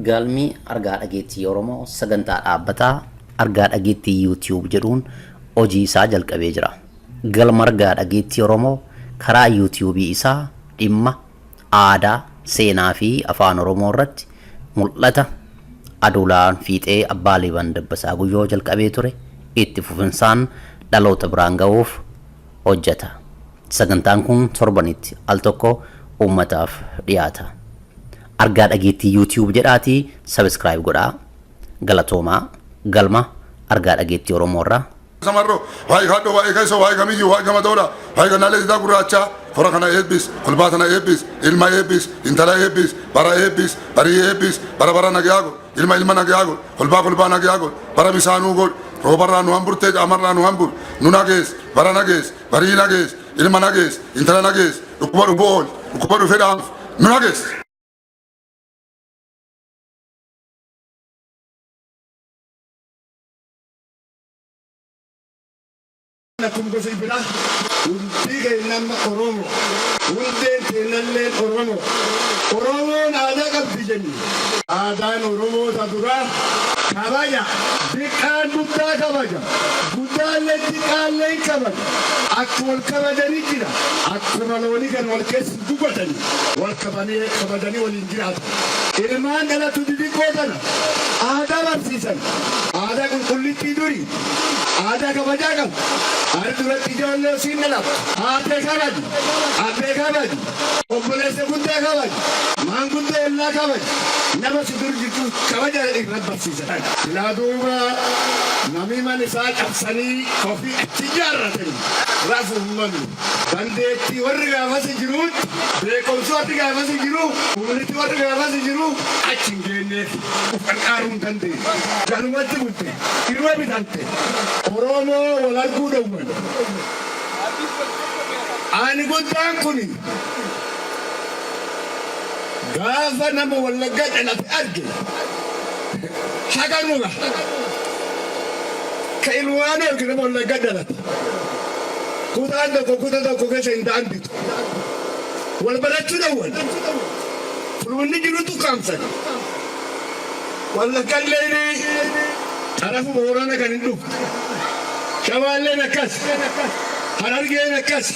galmi argaa dhageettii Oromoo sagantaa dhaabbataa argaa dhageettii YouTube jedhuun hojii isaa jalqabee jira. Galma argaa dhageettii Oromoo karaa YouTube isaa dhimma aadaa, seenaa fi afaan Oromoo irratti mul'ata adulaan fiixee Abbaa Liban Dabbasaa Guyyoo jalqabee ture itti fufinsaan dhaloota biraan ga'uuf hojjeta. Sagantaan kun torbanitti al tokko ummataaf dhiyaata. Argaa dhageettii YouTube jedhaatii subscribe godhaa. Galatoomaa galma argaa dhageettii Oromoo irraa. Samarro waa'ee haadhoo waa'ee keessoo waa'ee kamiyyuu waa'ee gamadoodha waa'ee kanaalee isaa gurraachaa hora kana eebbis kolbaa sana eebbis ilma eebbis intala eebbis bara eebbis barii eebbis bara bara nagayaa godh ilma nagayaa godh kolbaa nagayaa godh bara bisaanuu godh roobarraa nu hamburtee caamarraa nu hambur nu nagees bara nagees barii nagees ilma nagees intala nagees dhukkuba dhufu ool dhukkuba dhufe dhaanf nu nagees. Nakum ko sibila unti kay nama Oromo unde tenallen Oromo na ada kabijeni adan Oromo tadura kabaya dikan butta kabaya budalle dikalle kabaya akul kabadani kira akul maloni kan wal kes dugatani wal kabadani wal injirat irman gala tudidi kotana ada barsisan ada kun kulliti duri ada kabaya kan Ardurat ijoollee siin dhala haatee kabaju abbee kabaju obboleessa guddaa kabaju maanguddoo ollaa kabaju nama si dur jirtu kabaja irra barsiisan. Silaa duuba namni mana isaa cabsanii ofii achi ijaarratanii rafu uummanni dandeettii warri gaafasi jiruutti beekumsi warri gaafasi jiru humniti warri gaafasi jiru achi hin geenneef qarqaaruu hin dandeenye. Galumatti butte irra bitante Oromoo wal arguu dhowwan. Ani guddaan kuni gaafa nama wallagga dhalate arge haganuga ka ilwaan arge nama wallagga dhalate kutaan tokko keessa hin daanditu wal barachuu dhowwan fulunni jirutu kaamsan wallaggallee tarafu boorana kan hin dhuftu Shamalleen akkas, Harargeen akkas,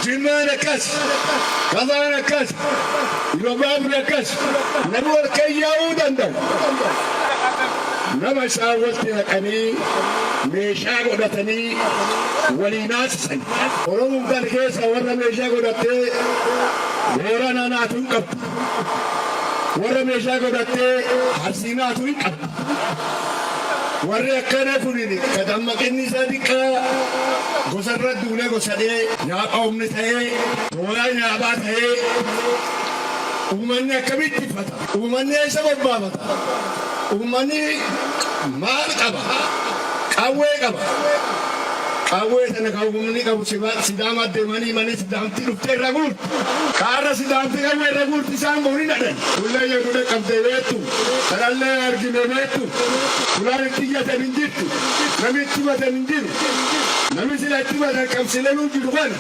Jimmaan akkas, Kafaan akkas, Ilobaabri akkas, namni wal kayyaa'uu danda'u. Nama isaan walitti naqanii meeshaa godhatanii waliin haasisan. Oromoon kan keessa warra meeshaa godhattee Booranaa naatu hin qabdu. Warra meeshaa godhattee Arsii naatu hin qabdu. Warri akkana kunini kadammaqinni isaa xiqqaa gosarra duulee gosadhee nyaapha humni ta'ee tooraan nyaaphaa ta'ee uummanni akkamitti uffata uummanni eessa bobbaafata uummanni maal qaba qawwee qaba qawwee sana kan uummanni qabu sidaama deemanii malee sidaamti dhuftee irra guurti kaarra sidaamti qawwee irra guurti isaan booni dhadhan kullee jedhu qabdee beektu kanallee argine beektu Kulaan itti iyyatan hin jirtu, namni itti himatan hin jiru, namni sila itti himatan qabsiilee jiru kana.